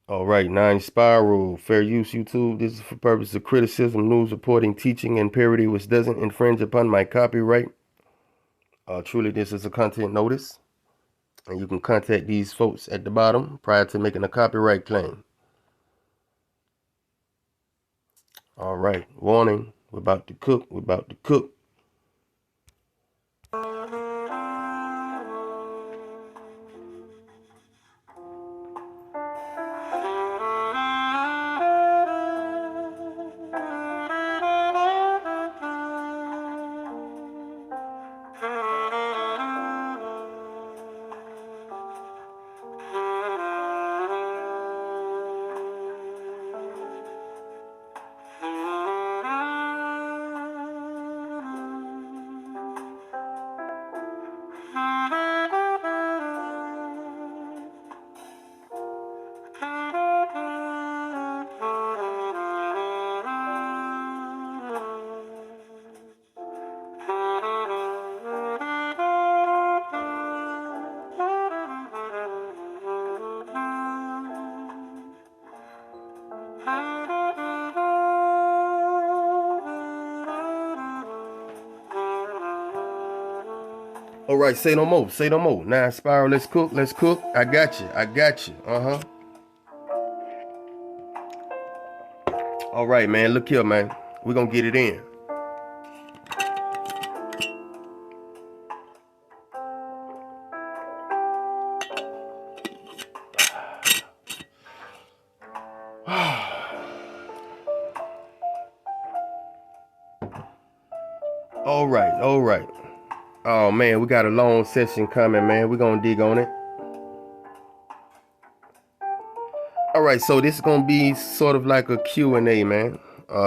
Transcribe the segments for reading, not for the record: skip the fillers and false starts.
All right, 9 Spiral, fair use YouTube. This is for purpose of criticism, news reporting, teaching, and parody, which doesn't infringe upon my copyright. Truly, this is a content notice, and you can contact these folks at the bottom prior to making a copyright claim. All right, warning, we're about to cook, we're about to cook. All right, say no more, say no more. 9 Spiral, let's cook, let's cook. I got you, I got you. All right, man, look here, man. We're gonna get it in. All right, all right. Oh man, we got a long session coming, man. We're gonna dig on it. All right, so this is gonna be sort of like a Q&A, man.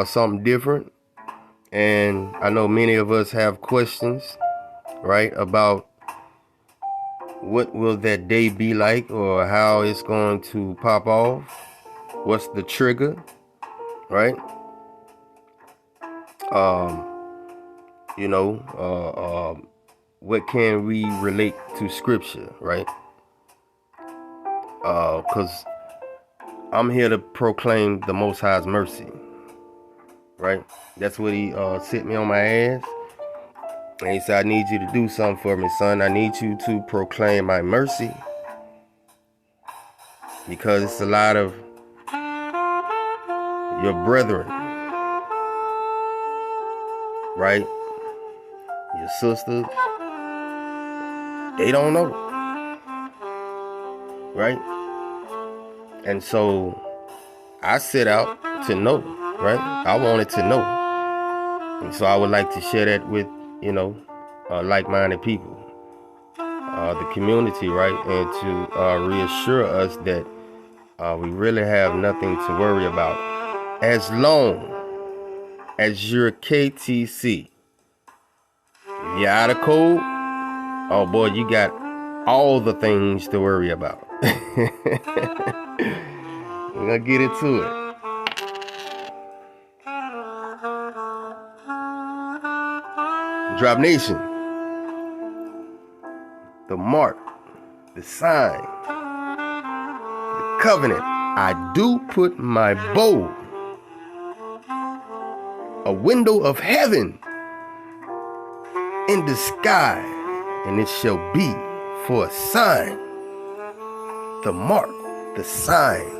Something different. And I know many of us have questions, right, about what will that day be like, or how it's going to pop off. What's the trigger, right? What can we relate to scripture, right? Because I'm here to proclaim the Most High's mercy, right? That's what he sent me on my ass. And he said, I need you to do something for me, son. I need you to proclaim my mercy. Because it's a lot of your brethren, right? Your sisters, they don't know, right? And so I set out to know, right? I wanted to know. And so I would like to share that with, like-minded people, the community, right? And to reassure us that we really have nothing to worry about. As long as you're KTC, if you're out of code, oh boy, you got all the things to worry about. We're gonna get into it. Drop Nation, the mark, the sign, the covenant. I do put my bow, a window of heaven, in the sky, and it shall be for a sign. The mark, the sign,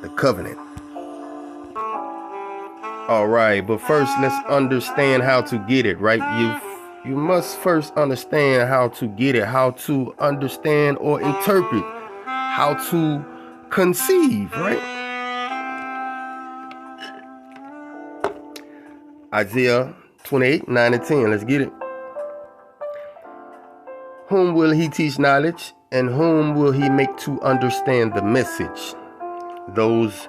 the covenant. All right, but first let's understand how to get it, right? You must first understand how to get it, how to understand or interpret, how to conceive, right? Isaiah 28, 9 and 10, let's get it. Whom will he teach knowledge, and whom will he make to understand the message? Those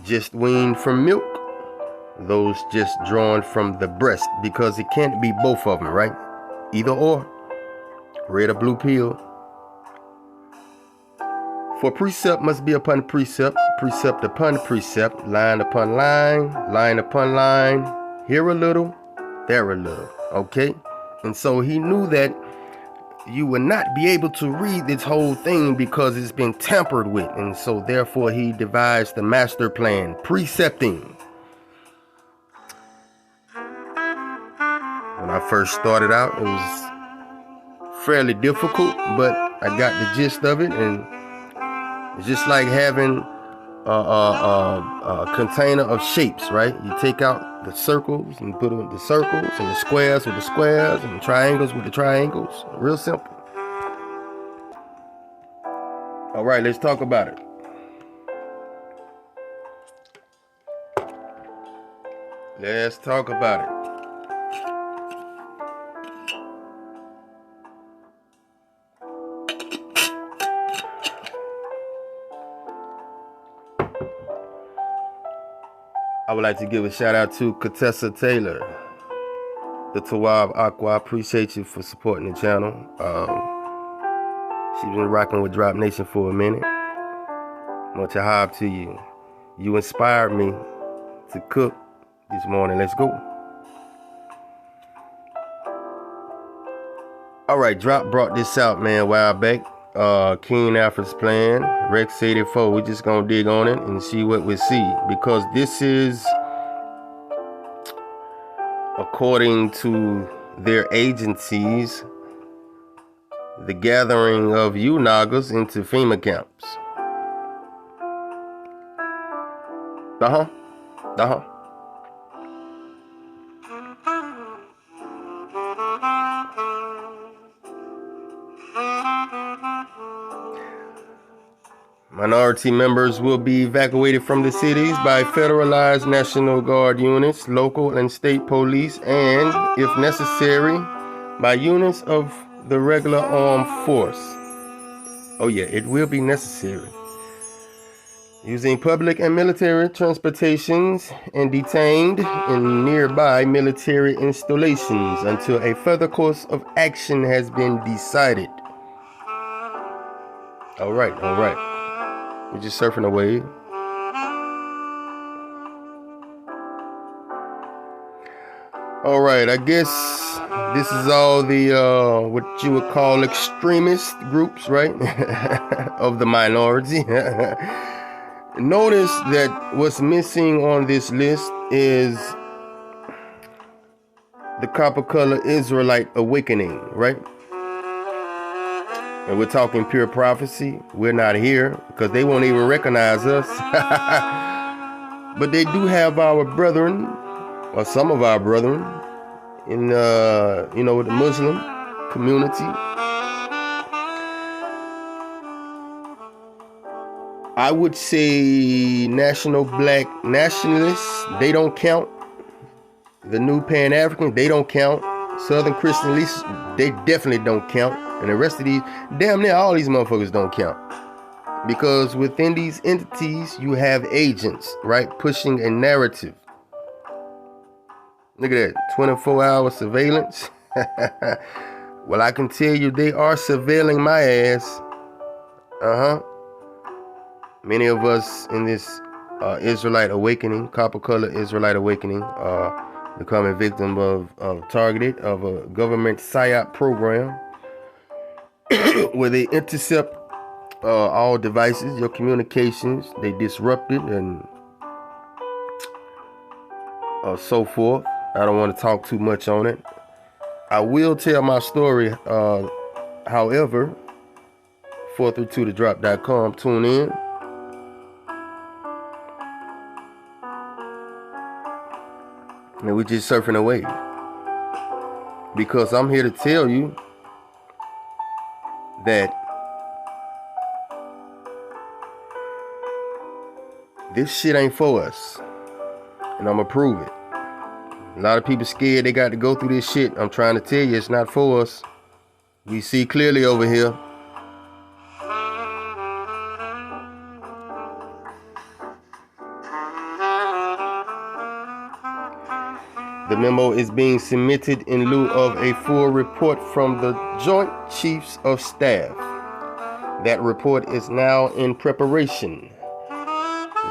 just weaned from milk, those just drawn from the breast, because it can't be both of them, right? Either or, red or blue pill. For precept must be upon precept, precept upon precept, line upon line, line upon line, here a little, there a little, okay? And so he knew that you will not be able to read this whole thing because it's been tampered with. And so therefore he devised the master plan, precepting. When I first started out, it was fairly difficult, but I got the gist of it. And it's just like having a container of shapes, right? You take out the circles and put them with the circles, and the squares with the squares, and the triangles with the triangles. Real simple. All right, let's talk about it. Let's talk about it. I would like to give a shout out to Contessa Taylor, the Tawab Aqua. Appreciate you for supporting the channel. She's been rocking with Drop Nation for a minute. Much ahab to you. You inspired me to cook this morning. Let's go. All right, Drop brought this out, man, a while back. King Alfred's Plan, Rex 84. We're just gonna dig on it and see what we see, because this is, according to their agencies, the gathering of you Nagas into FEMA camps. Minority members will be evacuated from the cities by federalized National Guard units, local and state police, and, if necessary, by units of the regular armed force. Oh yeah, it will be necessary. Using public and military transportations and detained in nearby military installations until a further course of action has been decided. All right. We're just surfing a wave. All right, I guess this is all the what you would call extremist groups, right? Of the minority. Notice that what's missing on this list is the Copper Color Israelite Awakening, right? And we're talking pure prophecy. We're not here because they won't even recognize us. But they do have our brethren, or some of our brethren, in the Muslim community. I would say national black nationalists, they don't count. The new Pan-Africans, they don't count. Southern Christian elites, they definitely don't count. And the rest of these, damn near all these motherfuckers don't count. Because within these entities, you have agents, right? Pushing a narrative. Look at that, 24-hour surveillance. Well, I can tell you they are surveilling my ass. Many of us in this Israelite awakening, Copper Color Israelite awakening, becoming victim of a government PSYOP program where they intercept all devices, your communications, they disrupt it, and so forth. I don't want to talk too much on it. I will tell my story, however, 432thedrop.com, tune in. And we're just surfing away. Because I'm here to tell you that this shit ain't for us. And I'm gonna prove it. A lot of people scared they got to go through this shit. I'm trying to tell you it's not for us. We see clearly over here. The memo is being submitted in lieu of a full report from the Joint Chiefs of Staff. That report is now in preparation.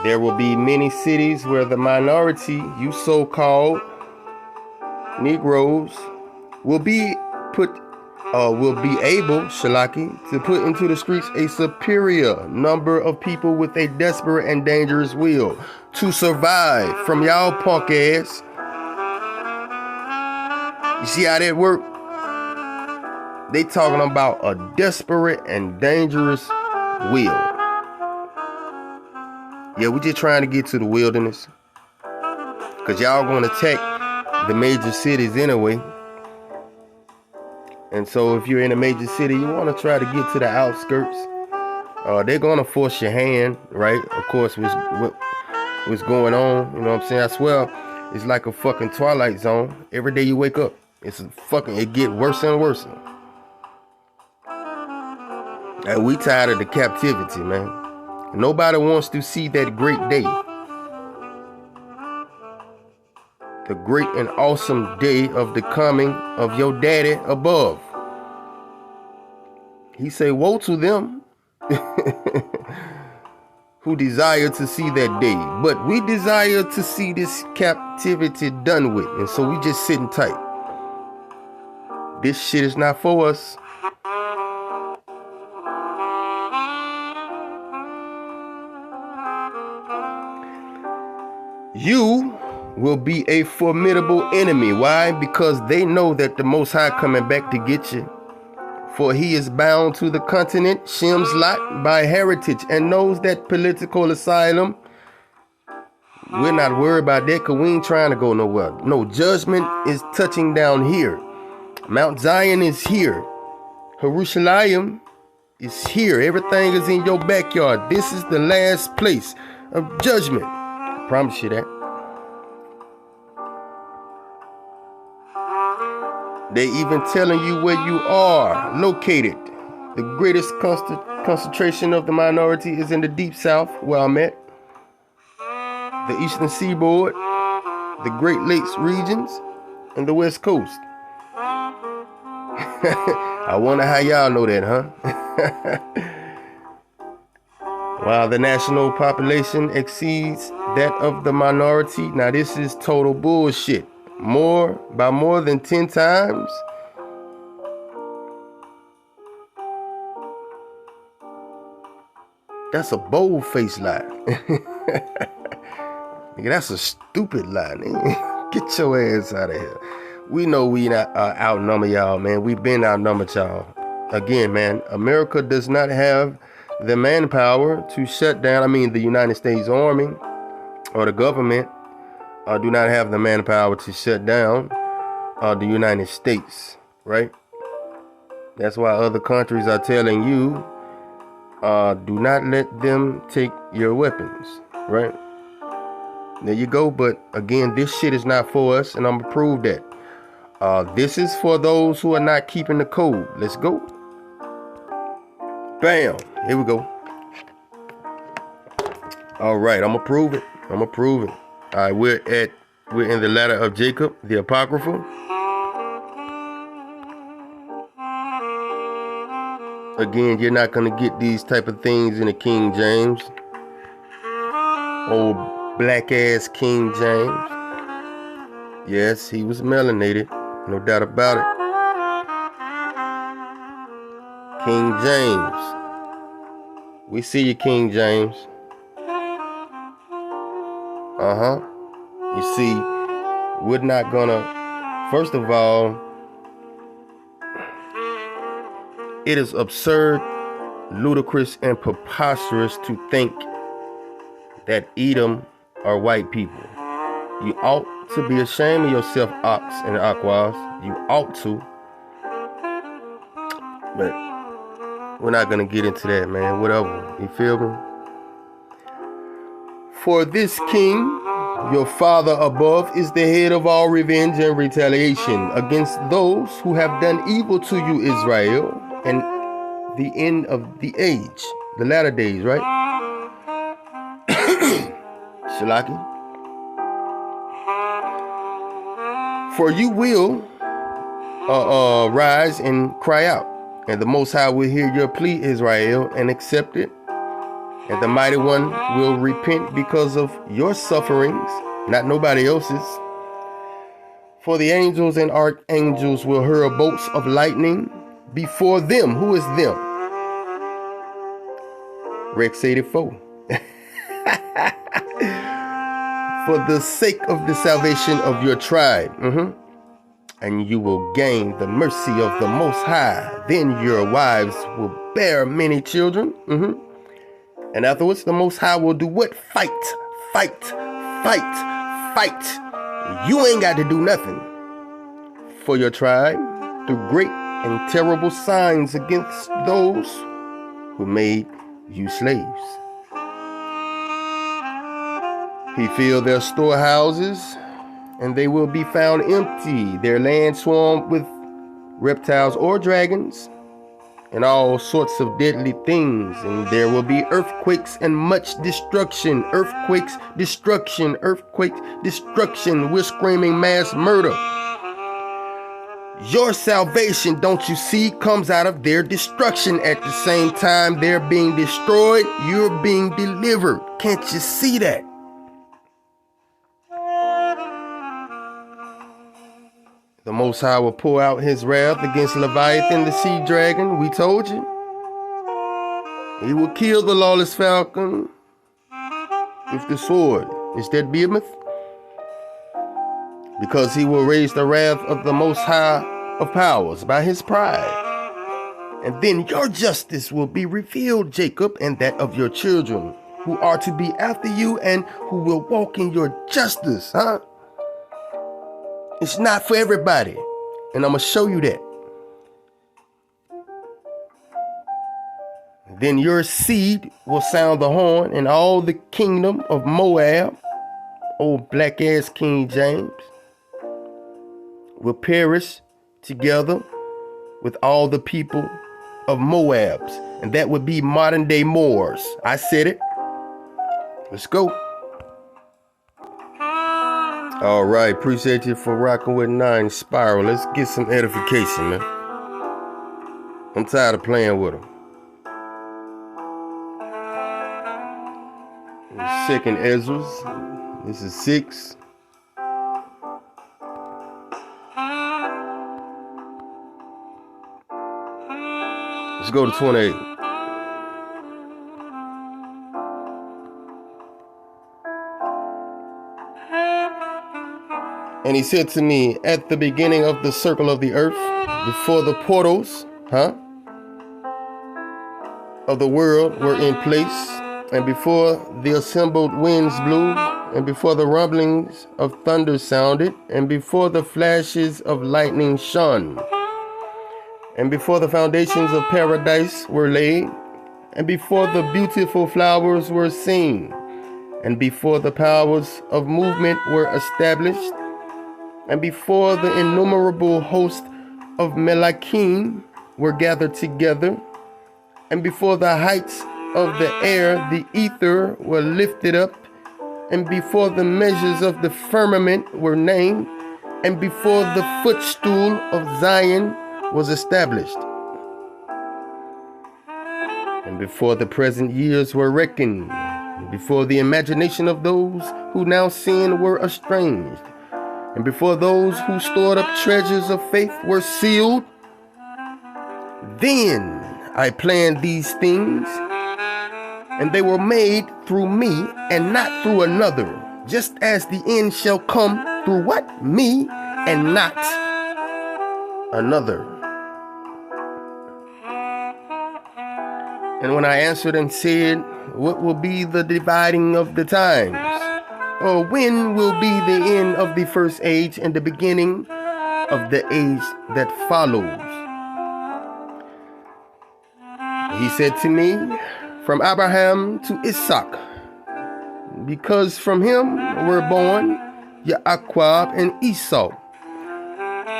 There will be many cities where the minority, you so-called Negroes, will be put will be able, Shalaki, to put into the streets a superior number of people with a desperate and dangerous will to survive from y'all punk ass. You see how that work? They talking about a desperate and dangerous will. Yeah, we just trying to get to the wilderness. Because y'all going to attack the major cities anyway. And so if you're in a major city, you want to try to get to the outskirts. They're going to force your hand, right? Of course, what's going on, you know what I'm saying? I swear, it's like a fucking Twilight Zone. Every day you wake up, it get worse and worse. And we tired of the captivity, man. Nobody wants to see that great day. The great and awesome day of the coming of your daddy above. He say, woe to them who desire to see that day. But we desire to see this captivity done with. And so we just sitting tight. This shit is not for us. You will be a formidable enemy. Why? Because they know that the Most High coming back to get you. For he is bound to the continent, Shem's lot, by heritage, and knows that political asylum. We're not worried about that because we ain't trying to go nowhere. No, judgment is touching down here. Mount Zion is here. Jerusalem is here. Everything is in your backyard. This is the last place of judgment. I promise you that. They even telling you where you are located. The greatest concentration of the minority is in the deep south, where I'm at. The eastern seaboard, the Great Lakes regions, and the west coast. I wonder how y'all know that, huh? While the national population exceeds that of the minority. Now this is total bullshit. By more than 10 times. That's a bold-faced lie. Nigga, that's a stupid lie, nigga. Get your ass out of here. We know we not outnumber y'all, man. We've been outnumbered, y'all. Again, man, America does not have the manpower to shut down. The United States Army or the government do not have the manpower to shut down the United States, right? That's why other countries are telling you, do not let them take your weapons, right? There you go. But again, this shit is not for us, and I'm gonna prove that. This is for those who are not keeping the code. Let's go. Bam. Here we go. All right, I'm gonna prove it. All right, we're in the ladder of Jacob, the Apocrypha. Again, you're not gonna get these type of things in the King James. Old black ass King James. Yes, he was melanated, no doubt about it. King James. We see you, King James. You see, we're not gonna, first of all, it is absurd, ludicrous, and preposterous to think that Edom are white people. You ought to be ashamed of yourself, Ox and Aquas. You ought to. But we're not gonna get into that, man. Whatever. You feel me? For this king, your father above, is the head of all revenge and retaliation against those who have done evil to you, Israel, and the end of the age, the latter days, right? Shalaki. For you will rise and cry out, and the Most High will hear your plea, Israel, and accept it. And the Mighty One will repent because of your sufferings, not nobody else's. For the angels and archangels will hurl bolts of lightning before them. Who is them? Rex 84. For the sake of the salvation of your tribe. And you will gain the mercy of the Most High. Then your wives will bear many children. And afterwards, the Most High will do what? Fight, fight, fight, fight. You ain't got to do nothing for your tribe through great and terrible signs against those who made you slaves. He filled their storehouses, and they will be found empty. Their land swarmed with reptiles or dragons, and all sorts of deadly things. And there will be earthquakes and much destruction. Earthquakes, destruction, earthquakes, destruction. We're screaming mass murder. Your salvation, don't you see, comes out of their destruction. At the same time they're being destroyed, you're being delivered. Can't you see that? The Most High will pour out his wrath against Leviathan, the sea dragon. We told you. He will kill the lawless falcon with the sword. Is that Behemoth? Because he will raise the wrath of the Most High of powers by his pride. And then your justice will be revealed, Jacob, and that of your children, who are to be after you and who will walk in your justice, It's not for everybody, and I'm going to show you that. Then your seed will sound the horn, and all the kingdom of Moab, old black-ass King James, will perish together with all the people of Moabs. And that would be modern-day Moors. I said it. Let's go. All right, appreciate you for rocking with 9 Spiral. Let's get some edification, man. I'm tired of playing with them. Second Ezra. This is 6. Let's go to 28. And he said to me, at the beginning of the circle of the earth, before the portals, of the world were in place, and before the assembled winds blew, and before the rumblings of thunder sounded, and before the flashes of lightning shone, and before the foundations of paradise were laid, and before the beautiful flowers were seen, and before the powers of movement were established, and before the innumerable host of Melachim were gathered together, and before the heights of the air, the ether were lifted up, and before the measures of the firmament were named, and before the footstool of Zion was established, and before the present years were reckoned, and before the imagination of those who now sin were estranged, and before those who stored up treasures of faith were sealed, then I planned these things, and they were made through me and not through another, just as the end shall come through what? Me, and not another. And when I answered and said, what will be the dividing of the times? Or when will be the end of the first age and the beginning of the age that follows? He said to me, from Abraham to Isaac, because from him were born Yaakov and Esau.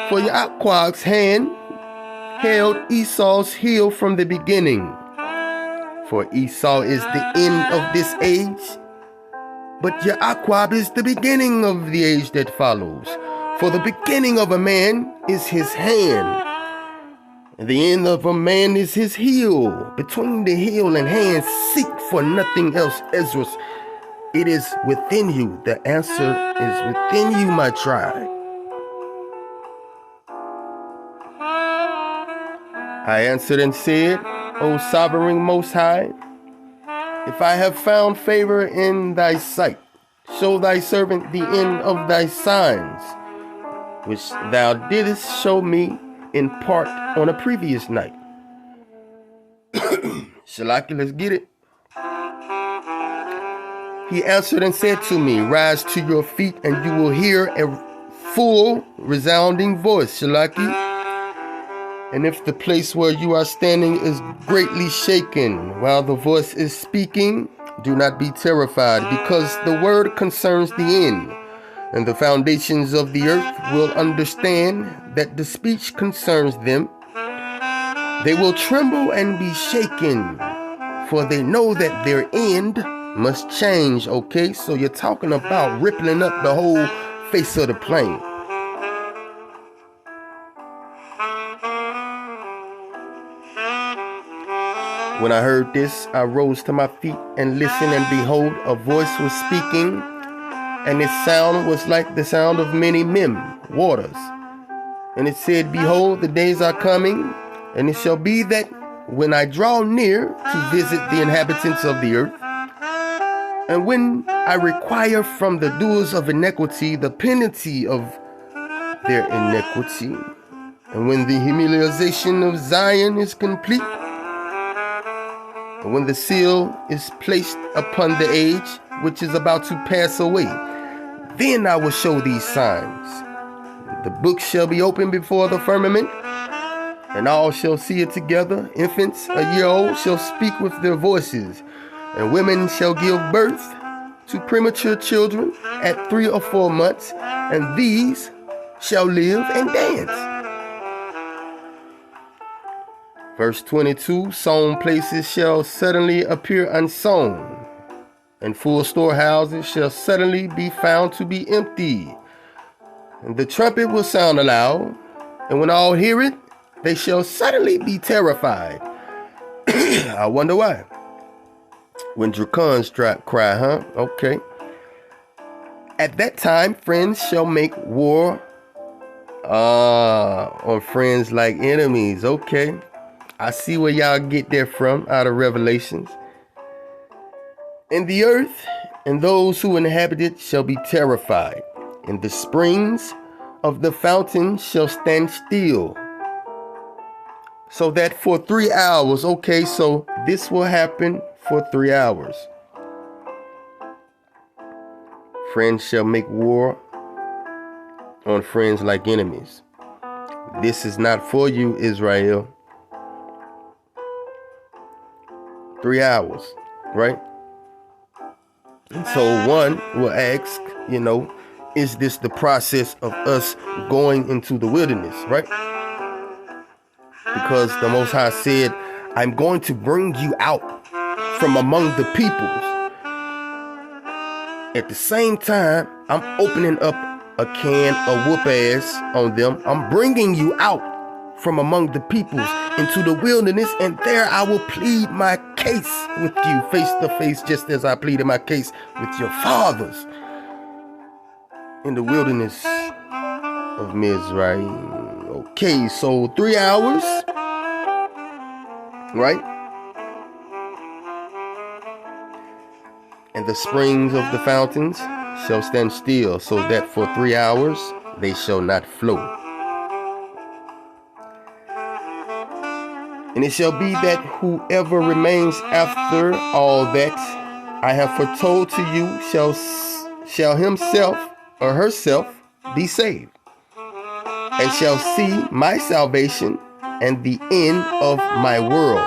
For Yaakov's hand held Esau's heel from the beginning. For Esau is the end of this age, but Yaakov is the beginning of the age that follows. For the beginning of a man is his hand, and the end of a man is his heel. Between the heel and hand, seek for nothing else, Ezra. It is within you. The answer is within you, my tribe. I answered and said, O sovereign Most High, if I have found favor in thy sight, show thy servant the end of thy signs, which thou didst show me in part on a previous night. Shalaki, let's get it. He answered and said to me, rise to your feet and you will hear a full resounding voice, Shalaki. And if the place where you are standing is greatly shaken while the voice is speaking, do not be terrified, because the word concerns the end, and the foundations of the earth will understand that the speech concerns them. They will tremble and be shaken, for they know that their end must change. Okay, so you're talking about rippling up the whole face of the plain. When I heard this, I rose to my feet and listened, and behold, a voice was speaking, and its sound was like the sound of many waters. And it said, behold, the days are coming, and it shall be that when I draw near to visit the inhabitants of the earth, and when I require from the doers of iniquity the penalty of their iniquity, and when the humiliation of Zion is complete, and when the seal is placed upon the age which is about to pass away, then I will show these signs. The book shall be opened before the firmament, and all shall see it together. Infants a year old shall speak with their voices, and women shall give birth to premature children at 3 or 4 months, and these shall live and dance. Verse 22, sown places shall suddenly appear unsown, and full storehouses shall suddenly be found to be empty. And the trumpet will sound aloud, and when all hear it, they shall suddenly be terrified. I wonder why. When dracons cry, huh? Okay. At that time, friends shall make war on friends like enemies. Okay. I see where y'all get there from, out of Revelations. And the earth and those who inhabit it shall be terrified, and the springs of the fountain shall stand still. So that for 3 hours, okay, so this will happen for 3 hours. Friends shall make war on friends like enemies. This is not for you, Israel. 3 hours, right? And so one will ask, is this the process of us going into the wilderness, right? Because the Most High said, I'm going to bring you out from among the peoples. At the same time, I'm opening up a can of whoop ass on them. I'm bringing you out from among the peoples into the wilderness, and there I will plead my case with you face to face, just as I pleaded my case with your fathers in the wilderness of Mizraim. Okay, so 3 hours, right? And the springs of the fountains shall stand still, so that for 3 hours they shall not flow. And it shall be that whoever remains after all that I have foretold to you shall himself or herself be saved, and shall see my salvation and the end of my world.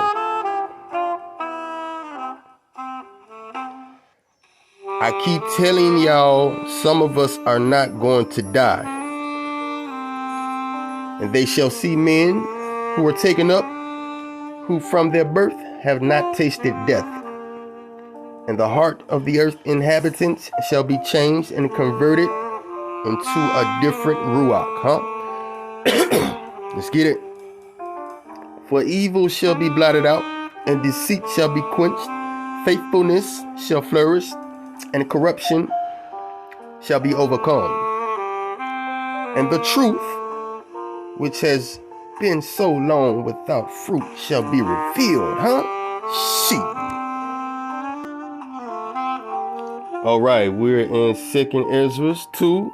I keep telling y'all, some of us are not going to die. And they shall see men who are taken up, who from their birth have not tasted death. And the heart of the earth inhabitants shall be changed and converted into a different ruach, huh? Let's get it. For evil shall be blotted out, and deceit shall be quenched. Faithfulness shall flourish, and corruption shall be overcome. And the truth, which has been so long without fruit shall be revealed, huh? Sheep. All right, we're in 2nd Ezra 2,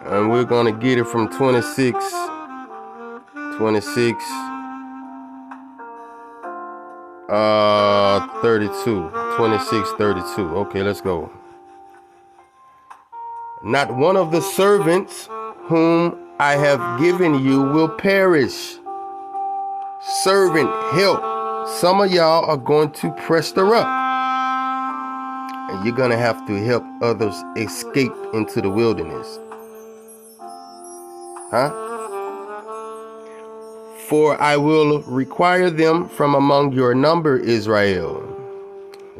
and we're going to get it from 26, 32, 26, 32. Okay, let's go. Not one of the servants whom I have given you will perish. Servant, help. Some of y'all are going to press her up. And you're going to have to help others escape into the wilderness. Huh? For I will require them from among your number, Israel.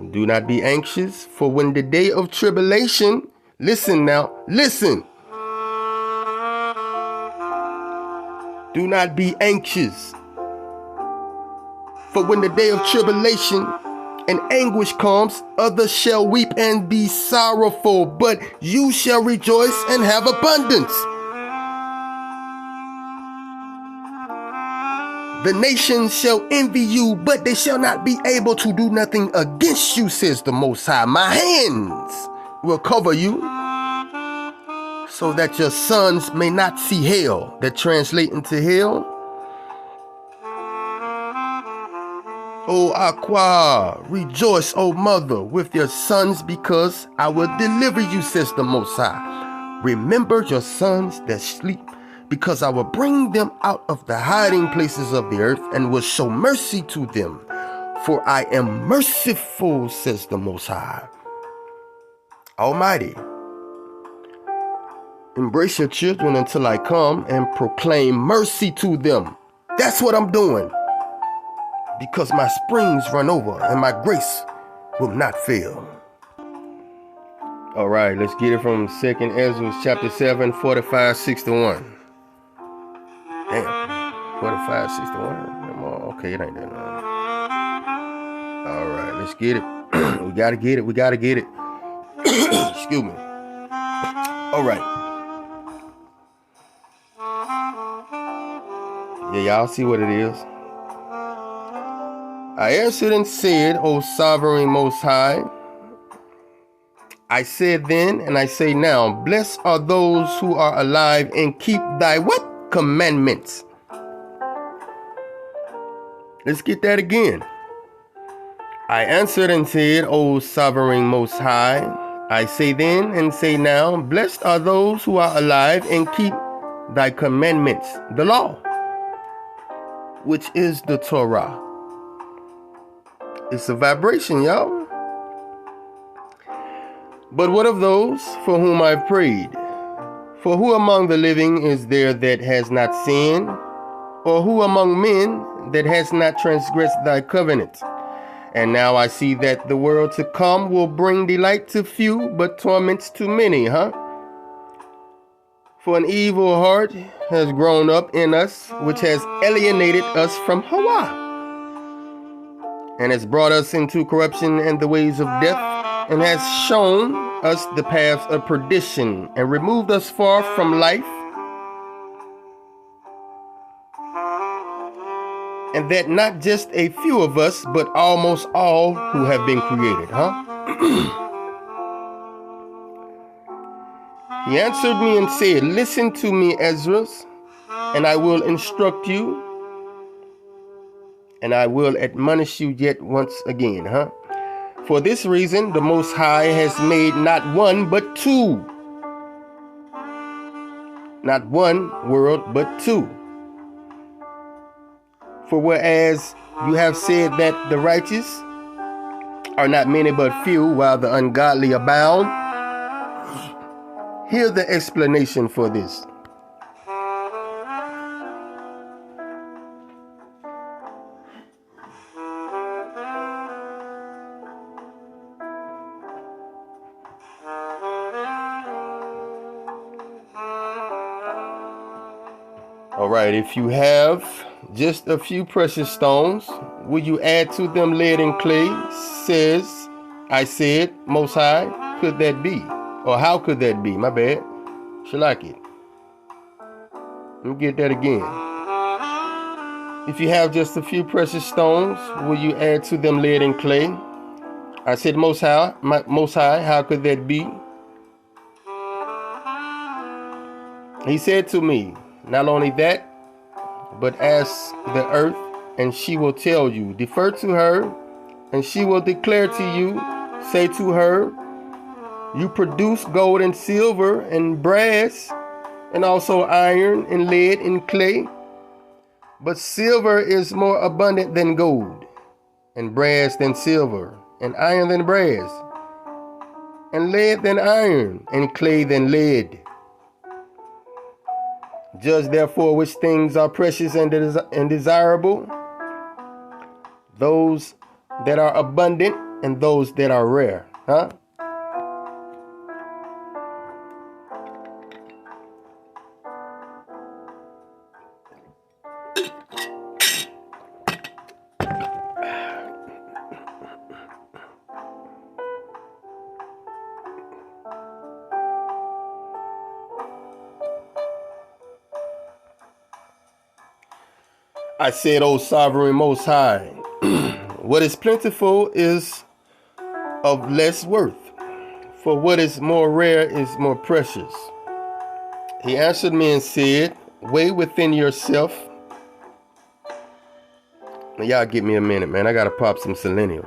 Do not be anxious, for when the day of tribulation, listen now, listen. Do not be anxious. For when the day of tribulation and anguish comes, others shall weep and be sorrowful, but you shall rejoice and have abundance. The nations shall envy you, but they shall not be able to do nothing against you, says the Most High. My hands will cover you, so that your sons may not see hell. That translate into hell. O Aqua, rejoice, O mother, with your sons, because I will deliver you, says the Most High. Remember your sons that sleep, because I will bring them out of the hiding places of the earth and will show mercy to them. For I am merciful, says the Most High. Almighty, embrace your children until I come and proclaim mercy to them. That's what I'm doing. Because my springs run over and my grace will not fail. All right, let's get it from 2nd Ezra chapter 7, 45, 61. Damn, 45, 61. Okay, it ain't that long. All right, let's get it. We gotta get it. We gotta get it. Excuse me. All right. Yeah, y'all see what it is. I answered and said, O sovereign Most High, I said then and I say now, blessed are those who are alive and keep thy what? Commandments. Let's get that again. I answered and said, O sovereign Most High, I say then and say now, blessed are those who are alive and keep thy commandments, the law, which is the Torah. It's a vibration, y'all. But what of those for whom I've prayed? For who among the living is there that has not sinned? Or who among men that has not transgressed thy covenant? And now I see that the world to come will bring delight to few, but torments to many, huh? For an evil heart has grown up in us, which has alienated us from Hawa, and has brought us into corruption and the ways of death, and has shown us the paths of perdition, and removed us far from life, and that not just a few of us, but almost all who have been created, huh? He answered me and said, listen to me, Ezra, and I will instruct you, and I will admonish you yet once again, huh? For this reason, the Most High has made not one, but two. Not one world, but two. For whereas you have said that the righteous are not many but few, while the ungodly abound, hear the explanation for this. All right, if you have just a few precious stones, will you add to them lead and clay? Says, I said, Most High, could that be? Or how could that be? My bad. Shalaki. Let me get that again. If you have just a few precious stones, will you add to them lead and clay? I said, Most High, how could that be? He said to me, not only that, but ask the earth, and she will tell you. Defer to her, and she will declare to you. Say to her, you produce gold and silver and brass, and also iron and lead and clay. But silver is more abundant than gold, and brass than silver, and iron than brass, and lead than iron, and clay than lead. Judge therefore which things are precious and desirable, those that are abundant and those that are rare. I said, O sovereign most high, what is plentiful is of less worth, for what is more rare is more precious. He answered me and said, weigh within yourself. Now, y'all give me a minute, man. I gotta pop some selenium.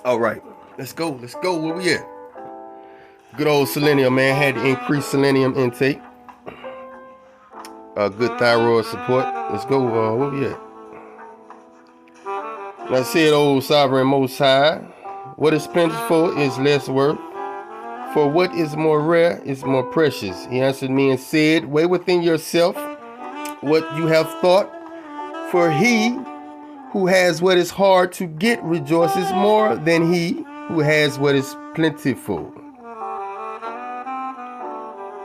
All right, let's go. Where we at? Good old selenium, man. Had to increase selenium intake. Good thyroid support. Let's go. Where we at? And I said, O sovereign most high, what is plentiful is less worth, for what is more rare is more precious. He answered me and said, weigh within yourself what you have thought, for he who has what is hard to get rejoices more than he who has what is plentiful.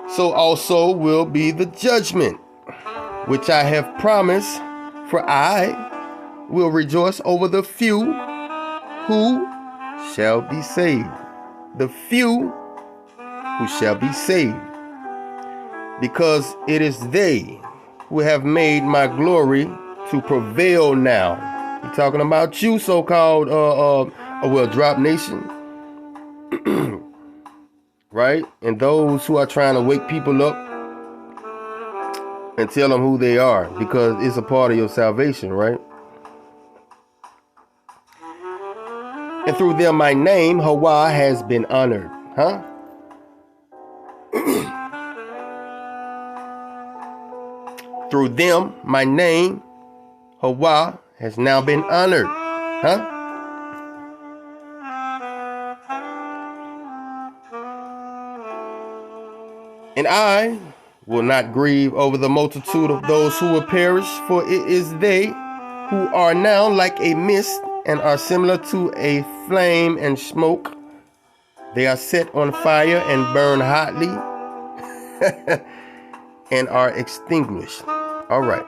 So also will be the judgment which I have promised, for I will rejoice over the few who shall be saved. The few who shall be saved, because it is they who have made my glory to prevail now. He's talking about you, so-called drop nation. Right? And those who are trying to wake people up and tell them who they are, because it's a part of your salvation, right? And through them my name, Hawa, has been honored. Through them my name, Hawa, has now been honored. And I will not grieve over the multitude of those who will perish, for it is they who are now like a mist and are similar to a flame and smoke. They are set on fire and burn hotly and are extinguished. All right.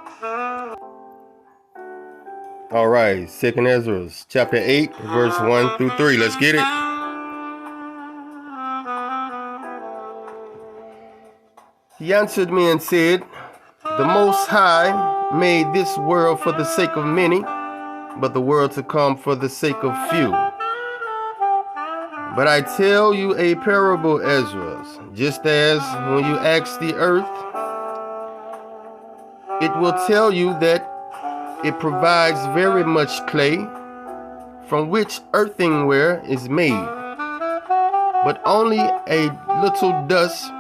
2nd Ezra, chapter 8, verse 1 through 3. Let's get it. He answered me and said, the Most High made this world for the sake of many, but the world to come for the sake of few. But I tell you a parable, Ezra, just as when you ask the earth, it will tell you that it provides very much clay, from which earthenware is made, but only a little dust,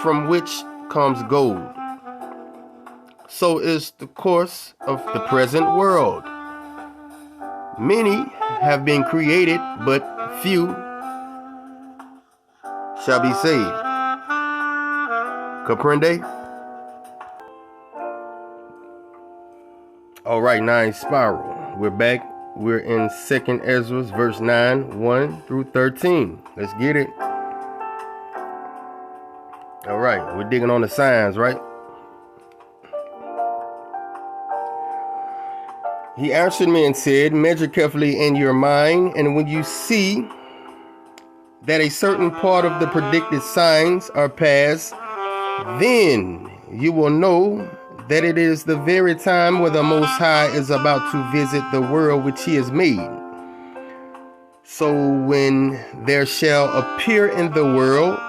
from which comes gold. So is the course of the present world. Many have been created, but few shall be saved. Comprende? All right, 9 spiral. We're back. We're in 2nd Ezra, verse 9, 1 through 13. Let's get it. All right, we're digging on the signs, right? He answered me and said, measure carefully in your mind, and when you see that a certain part of the predicted signs are past, then you will know that it is the very time where the Most High is about to visit the world which he has made. So when there shall appear in the world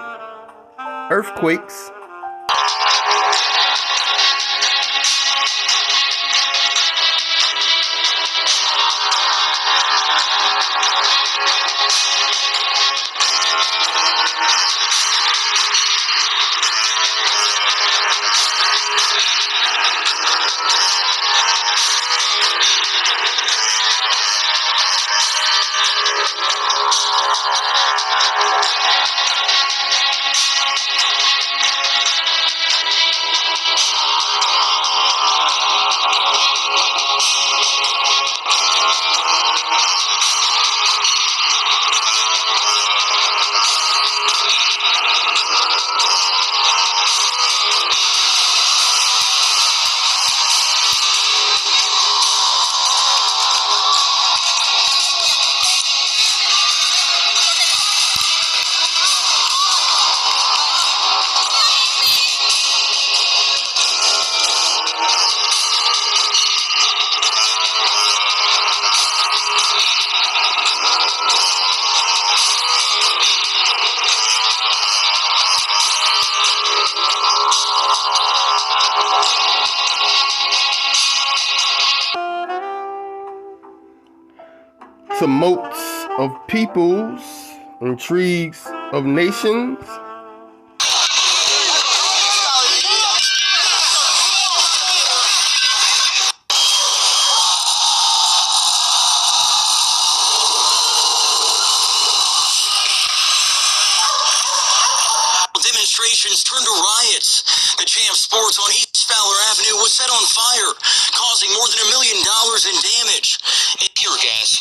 earthquakes, tumults of peoples, intrigues of nations, demonstrations turned to riots. The Champ Sports on East Fowler Avenue was set on fire, causing more than $1 million in damage. And tear gas.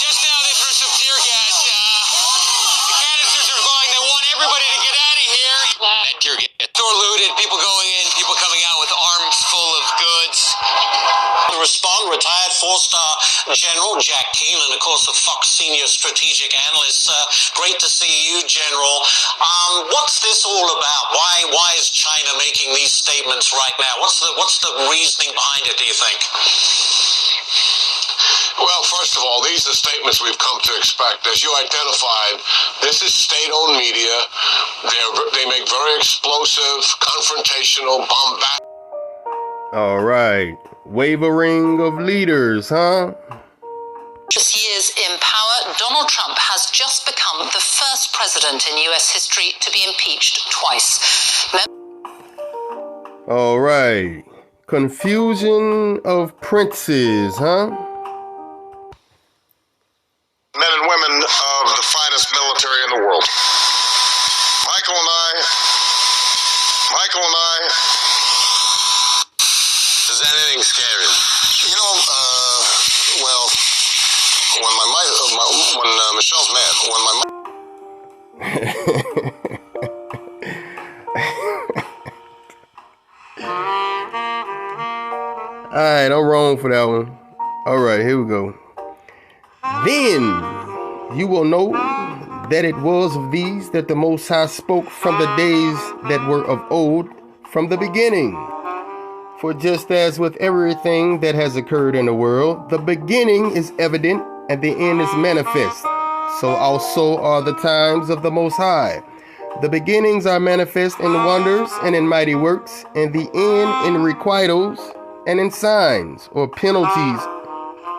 Just now they threw some tear gas. The canisters are going. They want everybody to get out of here. That tear gas. Store looted. People going in. People coming out with arms full of goods. To respond, retired 4-star General Jack Keelan, of course, the Fox senior strategic analyst. Great to see you, General. What's this all about? Why is China making these statements right now? What's the reasoning behind it, do you think? Well, first of all, these are statements we've come to expect. As you identified, this is state-owned media. They make very explosive, confrontational, bombastic. all right, wavering of leaders, huh? Years in power, Donald Trump has just become the first president in U.S. history to be impeached twice. All right, confusion of princes, huh? Men and women of the finest military in the world. Michael and I. Is that anything scary? You know, well, when Michelle's mad, All right, I'm wrong for that one. All right, here we go. Then you will know that it was of these that the Most High spoke from the days that were of old, from the beginning. For just as with everything that has occurred in the world, the beginning is evident and the end is manifest. So also are the times of the Most High. The beginnings are manifest in wonders and in mighty works, and the end in requitals and in signs, or penalties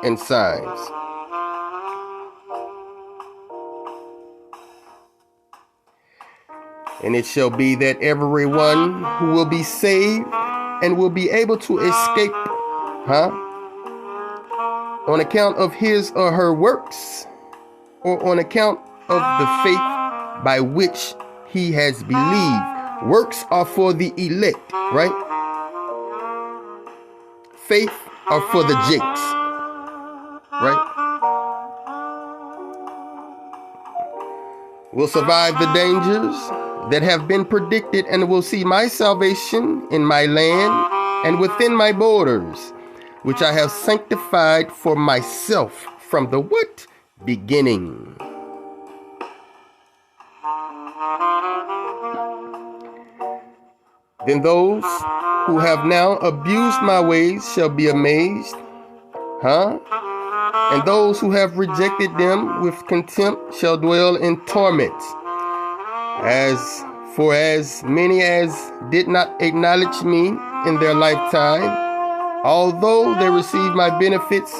and signs. And it shall be that everyone who will be saved and will be able to escape, on account of his or her works, or on account of the faith by which he has believed, Works are for the elect, right? Faith are for the jakes, right? Will survive the dangers that have been predicted and will see my salvation in my land and within my borders, which I have sanctified for myself from the what? Beginning. Then those who have now abused my ways shall be amazed, and those who have rejected them with contempt shall dwell in torments. As many as did not acknowledge me in their lifetime, although they received my benefits,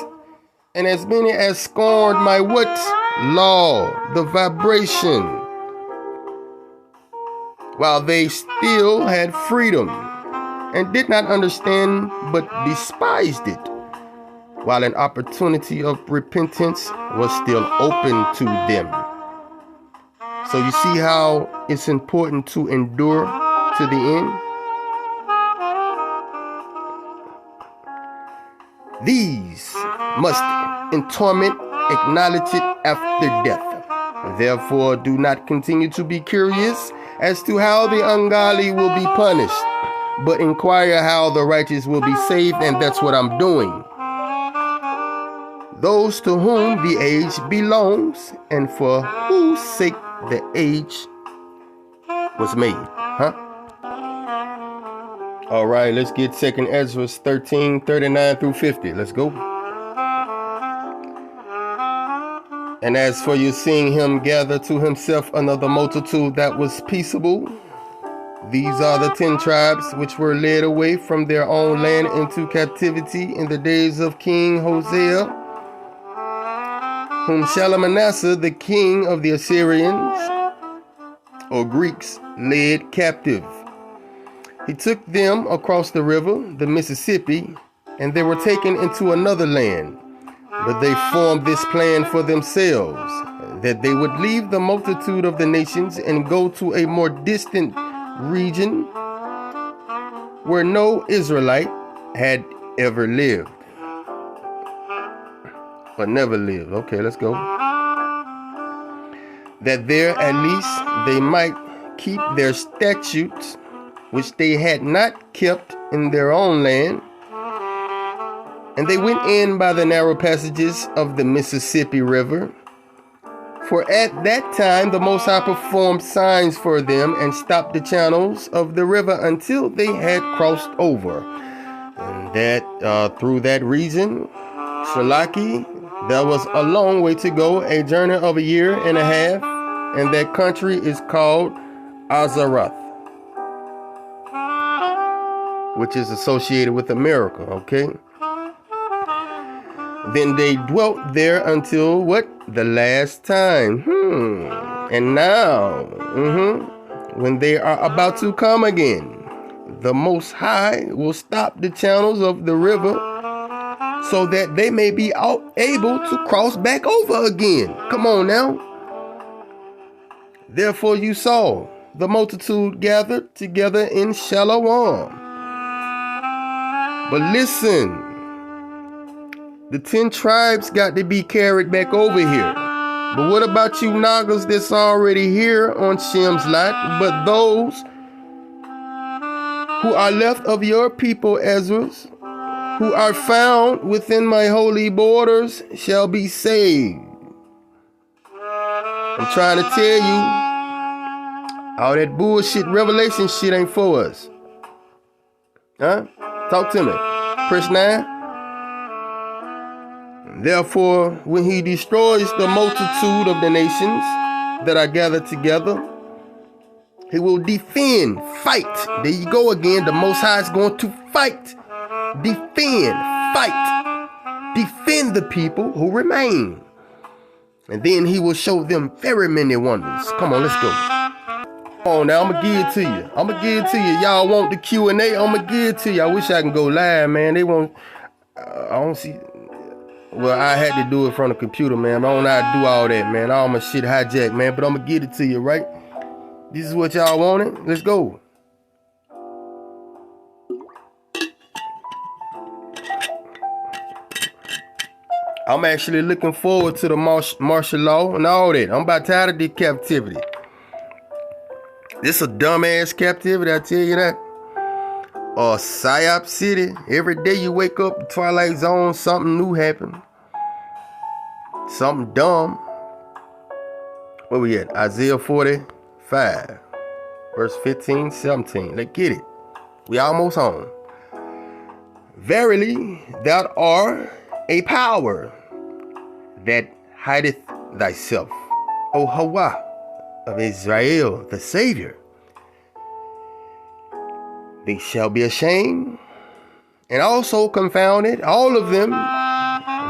and as many as scorned my what? Law, the vibration, while they still had freedom, and did not understand but despised it, while an opportunity of repentance was still open to them. So you see how it's important to endure to the end? These must in torment acknowledge it after death. Therefore, do not continue to be curious as to how the ungodly will be punished, but inquire how the righteous will be saved, and that's what I'm doing. Those to whom the age belongs, and for whose sake the age was made. All right, let's get 2 Ezra 13, 39 through 50. Let's go. And as for you seeing him gather to himself another multitude that was peaceable, these are the 10 tribes which were led away from their own land into captivity in the days of King Hosea, whom Shalmaneser, the king of the Assyrians, or Greeks, led captive. He took them across the river, the Mississippi, and they were taken into another land. But they formed this plan for themselves, that they would leave the multitude of the nations and go to a more distant region where no Israelite had ever lived. Or never lived. Okay, let's go. That there at least they might keep their statutes, which they had not kept in their own land. And they went in by the narrow passages of the Mississippi River. For at that time the Most High performed signs for them and stopped the channels of the river until they had crossed over. And that through that region, Shalaki, there was a long way to go, a journey of 1.5 years, and that country is called Azarath, which is associated with America, okay? Then they dwelt there until what? The last time. And now, when they are about to come again, the Most High will stop the channels of the river so that they may be able to cross back over again. Come on now. Therefore you saw the multitude gathered together in Shalom. But listen, the 10 tribes got to be carried back over here. But what about you Nagas that's already here on Shem's lot? But those who are left of your people, Ezra's, who are found within my holy borders, shall be saved. I'm trying to tell you, all that bullshit revelation shit ain't for us. Talk to me. Press 9. Therefore, when he destroys the multitude of the nations that are gathered together, he will defend, fight. There you go again. The Most High is going to fight, defend, fight, defend the people who remain. And then he will show them very many wonders. Come on, let's go. Come on now, I'm going to give it to you. I'm going to give it to you. Y'all want the Q&A? I'm going to give it to you. I wish I can go live, man. They won't, I don't see. Well, I had to do it from the computer, man. I don't know how to do all that, man. All my shit hijacked, man. But I'm going to get it to you, right? This is what y'all wanted. Let's go. I'm actually looking forward to the martial law and all that. I'm about tired of this captivity. This a dumbass captivity, I tell you that. Or Psyop City. Every day you wake up, Twilight Zone, something new happened. Something dumb. Where we at? Isaiah 45, verse 15, 17. Let's get it. We almost home. Verily, thou art a power that hideth thyself, O Hawa of Israel, the Savior. They shall be ashamed and also confounded, all of them.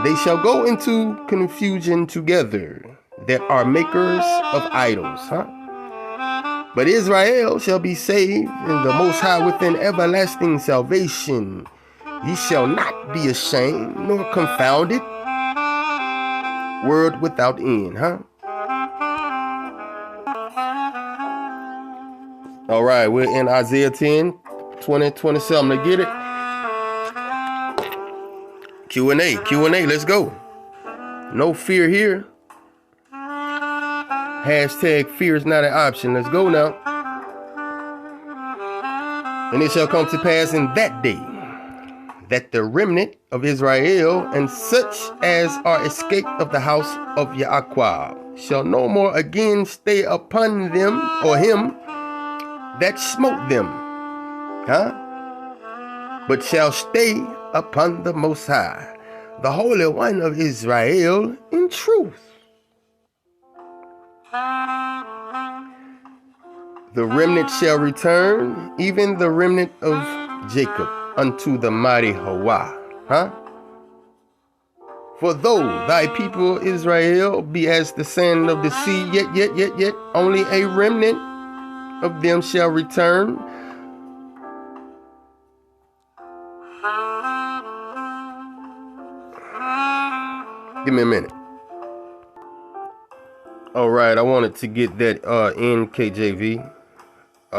They shall go into confusion together that are makers of idols. But Israel shall be saved, and the Most High within everlasting salvation. Ye shall not be ashamed nor confounded. Word without end, All right, we're in Isaiah 10, 20, 27. Let's get it. Q&A, let's go. No fear here. Hashtag fear is not an option. Let's go now. And it shall come to pass in that day that the remnant of Israel and such as are escaped of the house of Yahweh shall no more again stay upon them or him that smote them, but shall stay upon the Most High, the Holy One of Israel in truth. The remnant shall return, even the remnant of Jacob, unto the mighty Hawa. For though thy people Israel be as the sand of the sea, yet, only a remnant of them shall return. Give me a minute. All right, I wanted to get that in KJV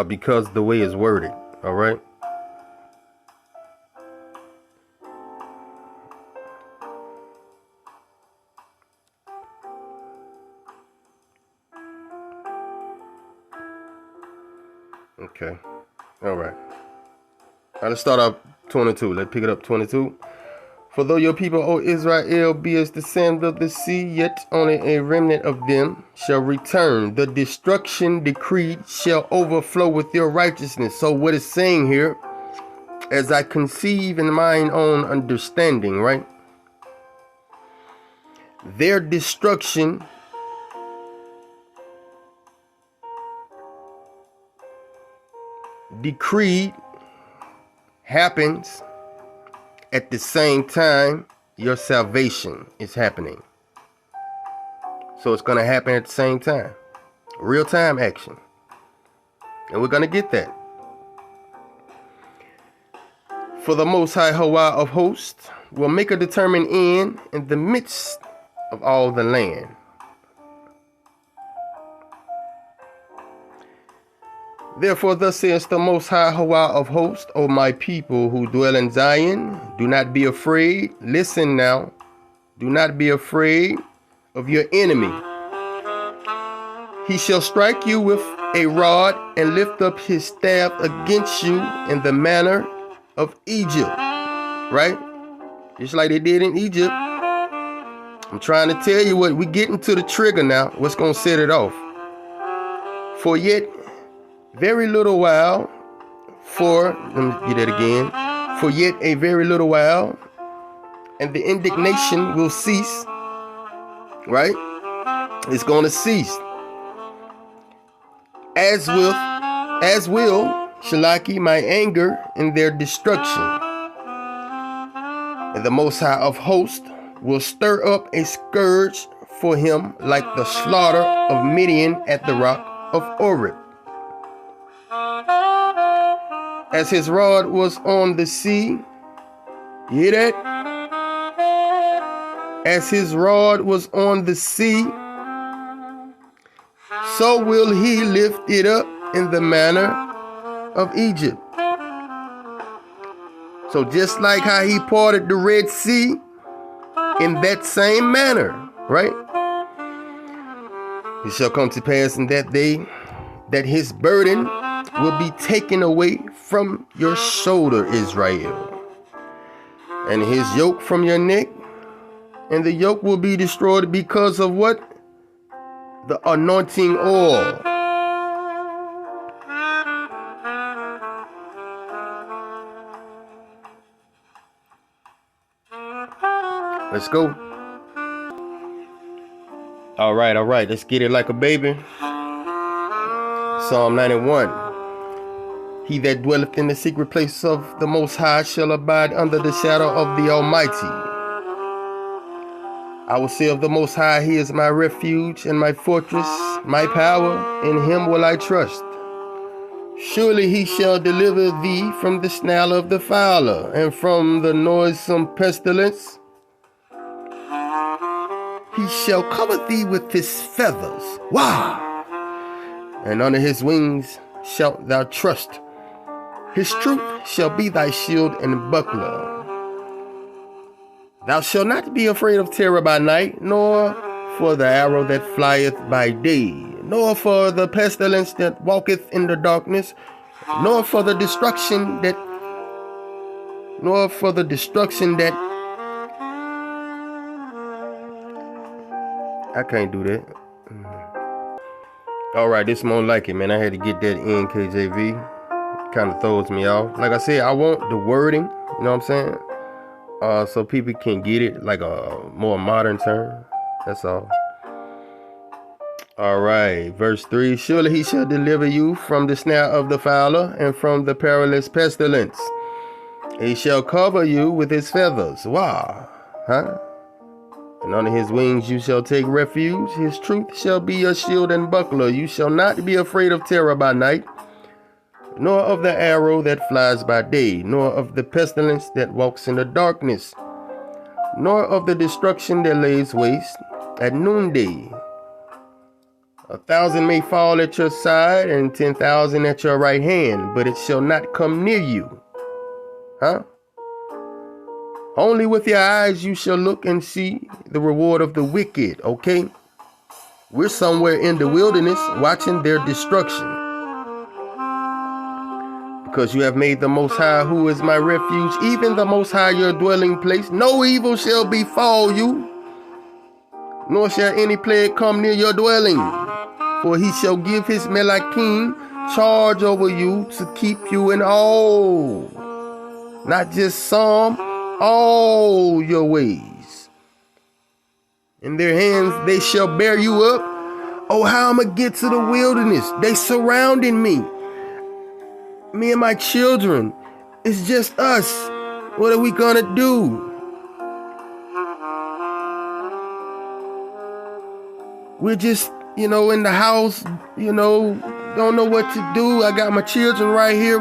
because the way it's worded. All right. Okay. All right. Let's start off 22. Let's pick it up 22. For though your people, O Israel, be as the sand of the sea, yet only a remnant of them shall return. The destruction decreed shall overflow with your righteousness. So what it's saying here, as I conceive in mine own understanding, right? Their destruction decreed happens at the same time your salvation is happening. So it's going to happen at the same time. Real-time action. And we're going to get that. For the Most High Hawa of hosts will make a determined end in the midst of all the land. Therefore, thus says the Most High Hawa of hosts, O my people who dwell in Zion, do not be afraid. Listen now. Do not be afraid of your enemy. He shall strike you with a rod and lift up his staff against you in the manner of Egypt. Right? Just like they did in Egypt. I'm trying to tell you what, we're getting to the trigger now. What's going to set it off? For yet very little while, let me get that again. For yet a very little while, and the indignation will cease. Right? It's going to cease. As will Shalaki, my anger in their destruction. And the Most High of hosts will stir up a scourge for him like the slaughter of Midian at the rock of Oreb. As his rod was on the sea, you hear that? As his rod was on the sea, so will he lift it up in the manner of Egypt. So just like how he parted the Red Sea in that same manner, right? It shall come to pass in that day that his burden will be taken away from your shoulder, Israel, and his yoke from your neck, and the yoke will be destroyed because of what? The anointing oil. Let's go. All right. Let's get it like a baby. Psalm 91. He that dwelleth in the secret place of the Most High shall abide under the shadow of the Almighty. I will say of the Most High, he is my refuge and my fortress, my power, in him will I trust. Surely he shall deliver thee from the snare of the fowler, and from the noisome pestilence. He shall cover thee with his feathers. Wow! And under his wings shalt thou trust. His truth shall be thy shield and buckler. Thou shalt not be afraid of terror by night, nor for the arrow that flieth by day, nor for the pestilence that walketh in the darkness, nor for the destruction that I can't do that. All right, this more like it, man. I had to get that in, KJV. Kind of throws me off. Like I said, I want the wording, you know what I'm saying? So people can get it like a more modern term. That's all. All right, verse 3. Surely he shall deliver you from the snare of the fowler and from the perilous pestilence. He shall cover you with his feathers. Wow. Huh? And under his wings you shall take refuge. His truth shall be your shield and buckler. You shall not be afraid of terror by night, nor of the arrow that flies by day, nor of the pestilence that walks in the darkness, nor of the destruction that lays waste at noonday. 1,000 may fall at your side and 10,000 at your right hand, but it shall not come near you. Huh? Only with your eyes you shall look and see the reward of the wicked, okay? We're somewhere in the wilderness watching their destruction. Because you have made the Most High, who is my refuge, even the Most High your dwelling place. No evil shall befall you, nor shall any plague come near your dwelling. For he shall give his Melachim charge over you to keep you in all, not just some, all your ways. In their hands they shall bear you up. Oh, how I'm going to get to the wilderness. They surrounding me. Me and my children. It's just us. What are we going to do? We're just, in the house, don't know what to do. I got my children right here.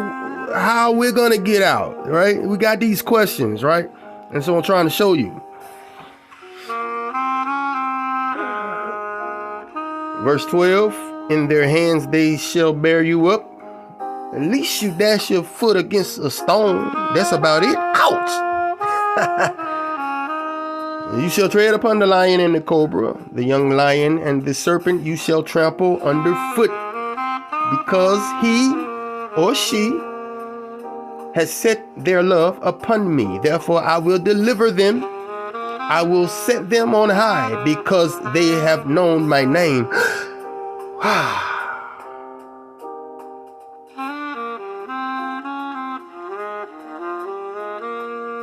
How we're going to get out, right? We got these questions, right? And so I'm trying to show you. Verse 12, in their hands they shall bear you up. At least you dash your foot against a stone. That's about it. Ouch! You shall tread upon the lion and the cobra, the young lion and the serpent you shall trample underfoot, because he or she has set their love upon me. Therefore I will deliver them. I will set them on high, because they have known my name.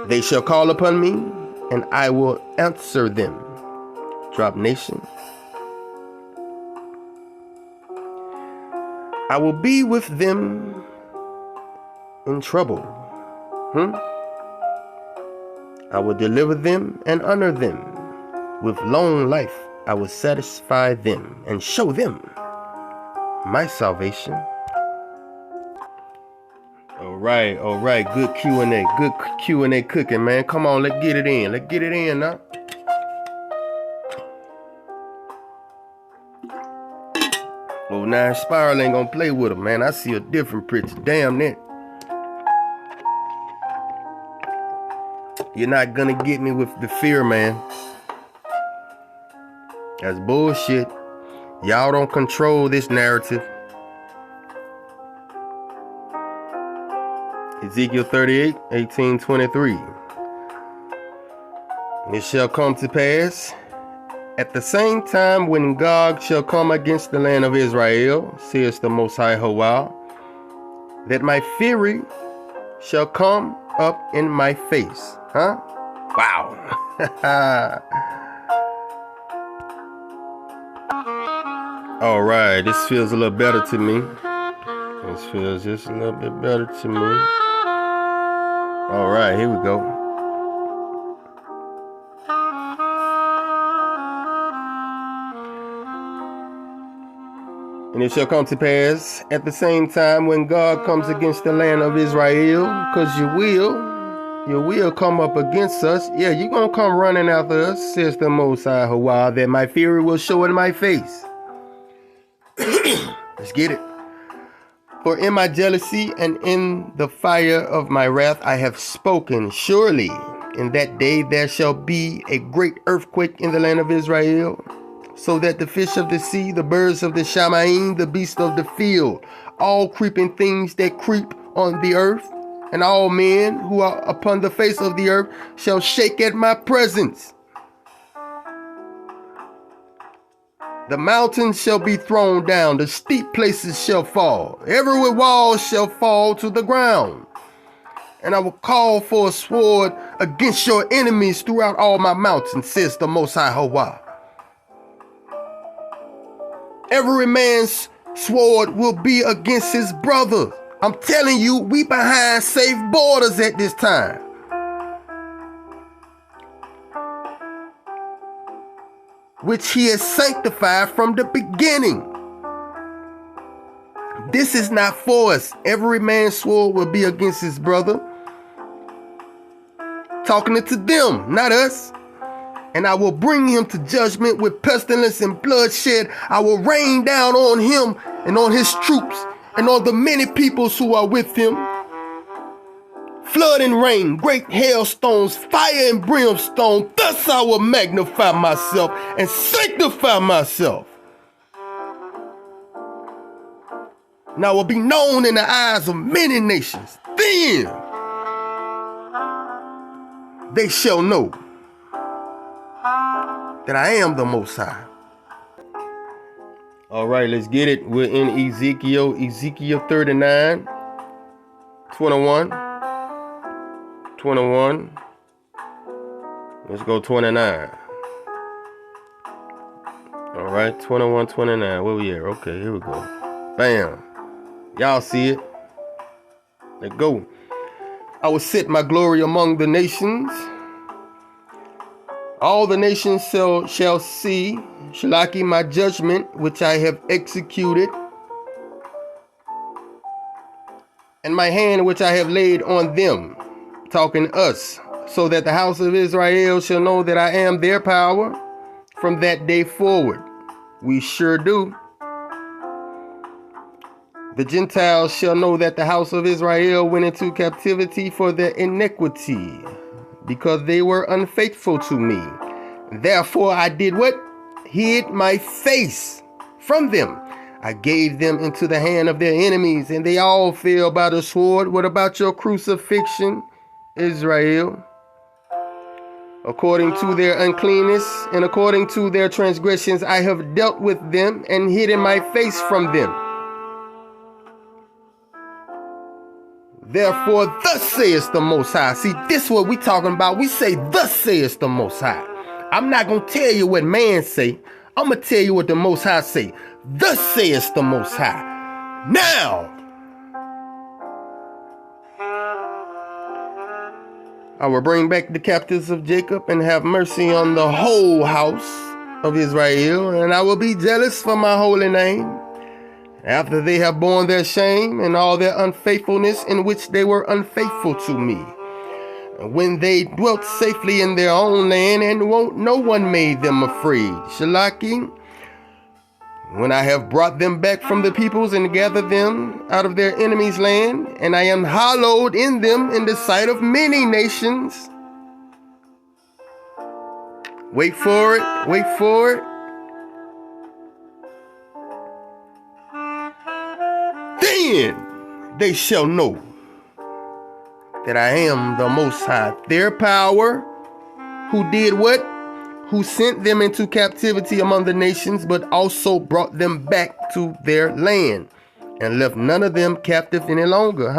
They shall call upon me, and I will answer them. Drop Nation. I will be with them in trouble. I will deliver them and honor them. With long life I will satisfy them and show them my salvation. All right. Good Q&A. Good Q&A cooking, man. Come on, let's get it in. Let's get it in now. Oh, now Spiral ain't gonna play with him, man. I see a different picture. Damn that. You're not gonna get me with the fear, man. That's bullshit. Y'all don't control this narrative. Ezekiel 38, 18-23. And it shall come to pass at the same time when Gog shall come against the land of Israel, says the Most High Yahweh, that my fury shall come up in my face. Huh? Wow. All right, this feels a little better to me. This feels just a little bit better to me. All right, here we go. And it shall come to pass at the same time when God comes against the land of Israel, because you will come up against us. Yeah, you're going to come running after us, says the Most High Yahweh, that my fury will show in my face. Let's get it. For in my jealousy and in the fire of my wrath I have spoken. Surely in that day there shall be a great earthquake in the land of Israel, so that the fish of the sea, the birds of the Shamaim, the beasts of the field, all creeping things that creep on the earth, and all men who are upon the face of the earth shall shake at my presence. The mountains shall be thrown down, the steep places shall fall, every wall shall fall to the ground. And I will call for a sword against your enemies throughout all my mountains, says the Most High Yahweh. Every man's sword will be against his brother. I'm telling you, we behind safe borders at this time. Which he has sanctified from the beginning. This is not for us. Every man's sword will be against his brother. Talking it to them, not us. And I will bring him to judgment with pestilence and bloodshed. I will rain down on him and on his troops and on the many peoples who are with him. Flood and rain, great hailstones, fire and brimstone. Thus I will magnify myself and sanctify myself. And I will be known in the eyes of many nations. Then they shall know that I am the Most High. All right, let's get it. We're in Ezekiel 39, 21. 21. Let's go 29. All right, 21, 29. Where we at? Okay, here we go. Bam. Y'all see it? Let's go. I will set my glory among the nations. All the nations shall see, Shalaki, my judgment, which I have executed, and my hand which I have laid on them. Talking us, so that the house of Israel shall know that I am their power from that day forward. We sure do. The Gentiles shall know that the house of Israel went into captivity for their iniquity, because they were unfaithful to me. Therefore I did what? Hid my face from them. I gave them into the hand of their enemies, and they all fell by the sword. What about your crucifixion, Israel? According to their uncleanness and according to their transgressions, I have dealt with them and hidden my face from them. Therefore, thus saith the Most High. See, this is what we talking about. We say, thus saith the Most High. I'm not going to tell you what man say. I'm going to tell you what the Most High say. Thus saith the Most High. Now, I will bring back the captives of Jacob and have mercy on the whole house of Israel, and I will be jealous for my holy name, after they have borne their shame and all their unfaithfulness in which they were unfaithful to me. When they dwelt safely in their own land, and no one made them afraid. Shalaki, when I have brought them back from the peoples and gathered them out of their enemies' land, and I am hallowed in them in the sight of many nations. Wait for it. Wait for it. Then they shall know that I am the Most High, their power, who did what? Who sent them into captivity among the nations, but also brought them back to their land, and left none of them captive any longer,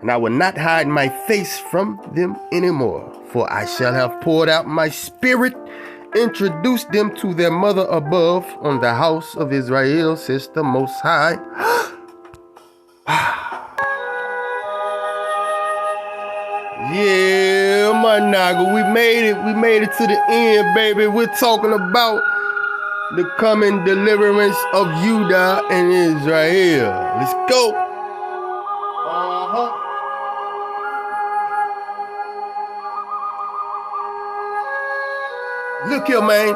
And I will not hide my face from them anymore, for I shall have poured out my spirit, introduced them to their mother above on the house of Israel, says the Most High. Yeah, my nigga, we made it. We made it to the end, baby. We're talking about the coming deliverance of Judah and Israel. Let's go. Look here, man.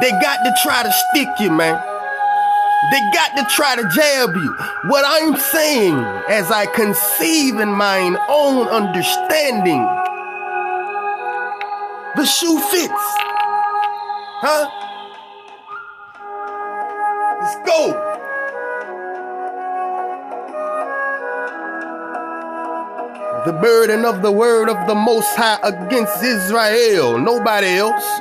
They got to try to stick you, man. They got to try to jab you. What I'm saying, as I conceive in mine own understanding, the shoe fits. Let's go. The burden of the word of the Most High against Israel, nobody else.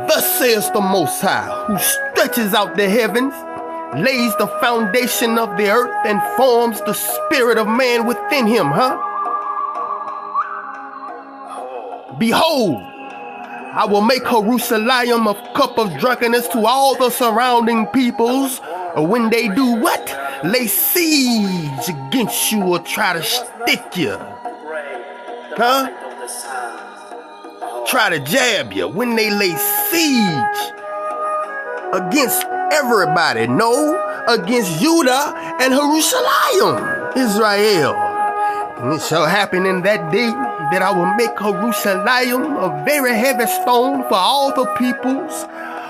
Thus says the Most High, who stretches out the heavens, lays the foundation of the earth, and forms the spirit of man within him, Behold, I will make Jerusalem a cup of drunkenness to all the surrounding peoples, when they do what? Lay siege against you or try to stick you. Try to jab you when they lay siege against everybody. No, against Judah and Jerusalem, Israel. And it shall happen in that day that I will make Jerusalem a very heavy stone for all the peoples.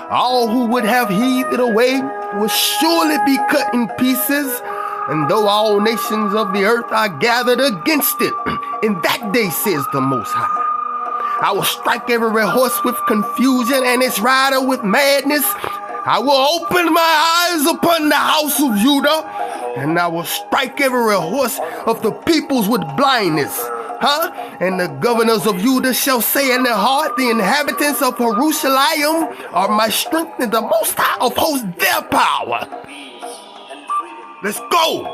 All who would have heaved it away will surely be cut in pieces. And though all nations of the earth are gathered against it, in that day, says the Most High, I will strike every horse with confusion and its rider with madness. I will open my eyes upon the house of Judah, and I will strike every horse of the peoples with blindness. And the governors of Judah shall say in their heart, the inhabitants of Jerusalem are my strength, and the Most High upholds their power. Let's go.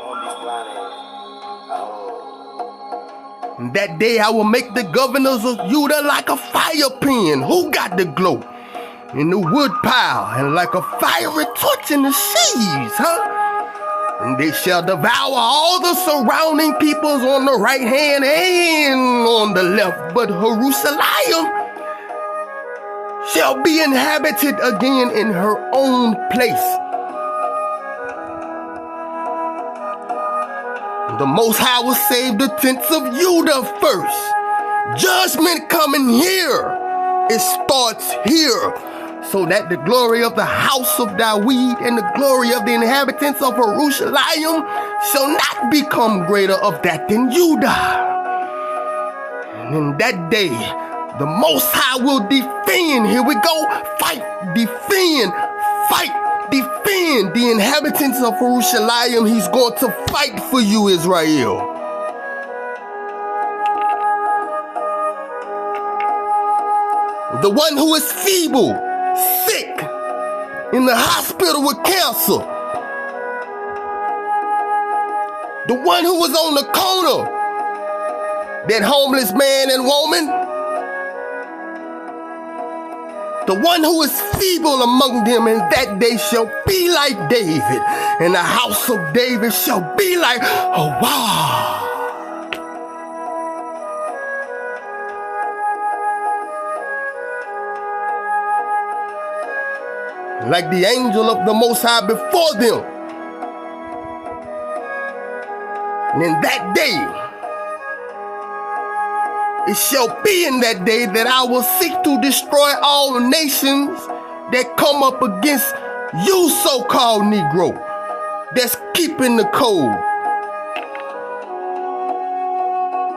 And that day I will make the governors of Judah like a fire pin. Who got the glow? In the wood pile, and like a fiery torch in the seas, And they shall devour all the surrounding peoples on the right hand and on the left. But Jerusalem shall be inhabited again in her own place. The Most High will save the tents of Judah first. Judgment coming here. It starts here. So that the glory of the house of David and the glory of the inhabitants of Jerusalem shall not become greater of that than Judah. And in that day, the Most High will defend. Here we go. Fight, defend, fight, defend the inhabitants of Jerusalem. He's going to fight for you, Israel. The one who is feeble, sick, in the hospital with cancer. The one who was on the corner, that homeless man and woman. The one who is feeble among them in that day shall be like David, and the house of David shall be like, oh wow. Like the angel of the Most High before them. And in that day, it shall be in that day that I will seek to destroy all nations that come up against you, so-called Negro, that's keeping the code.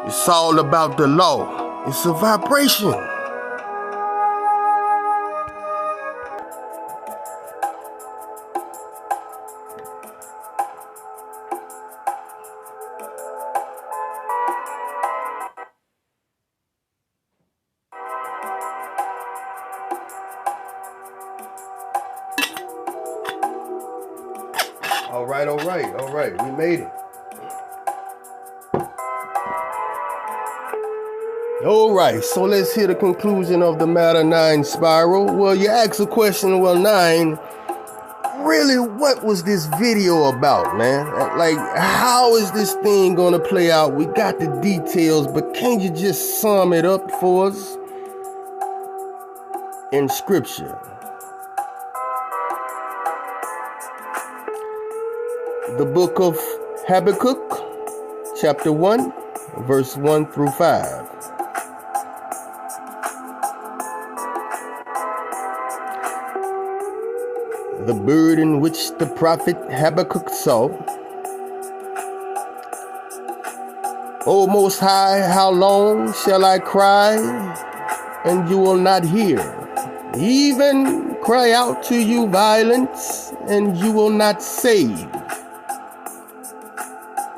It's all about the law. It's a vibration. All right. We made it. All right, so let's hear the conclusion of the Matter 9 spiral. Well, you ask a question, well, 9, really, what was this video about, man? Like, how is this thing gonna play out? We got the details, but can you just sum it up for us in scripture? The book of Habakkuk, chapter 1, verse 1 through 5. The burden which the prophet Habakkuk saw. O Most High, how long shall I cry, and you will not hear? Even cry out to you violence, and you will not save.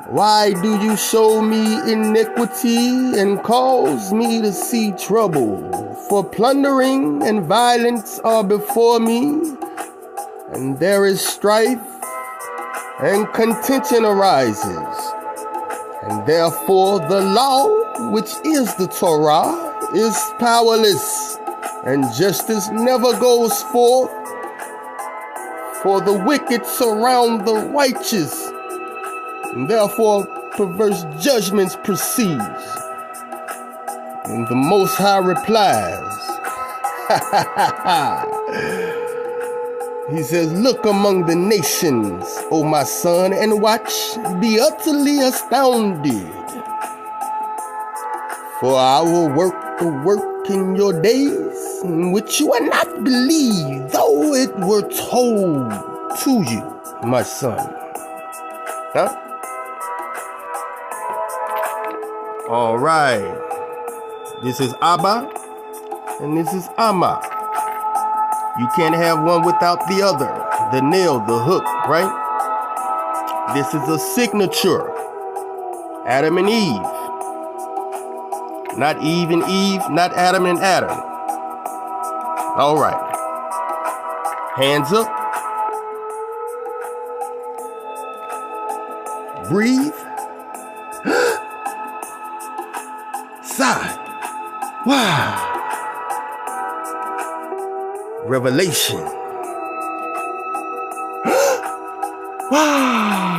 Why do you show me iniquity and cause me to see trouble? For plundering and violence are before me, and there is strife, and contention arises. And therefore the law, which is the Torah, is powerless, and justice never goes forth. For the wicked surround the righteous, and therefore perverse judgments proceeds. And the Most High replies, He says, look among the nations, O my son, and watch, be utterly astounded. For I will work the work in your days, in which you will not believe, though it were told to you, my son. Huh? All right. This is Abba, and this is Amma. You can't have one without the other. The nail, the hook, right? This is a signature. Adam and Eve. Not Eve and Eve, not Adam and Adam. All right. Hands up. Breathe. Sigh. Wow. Revelation. Wow.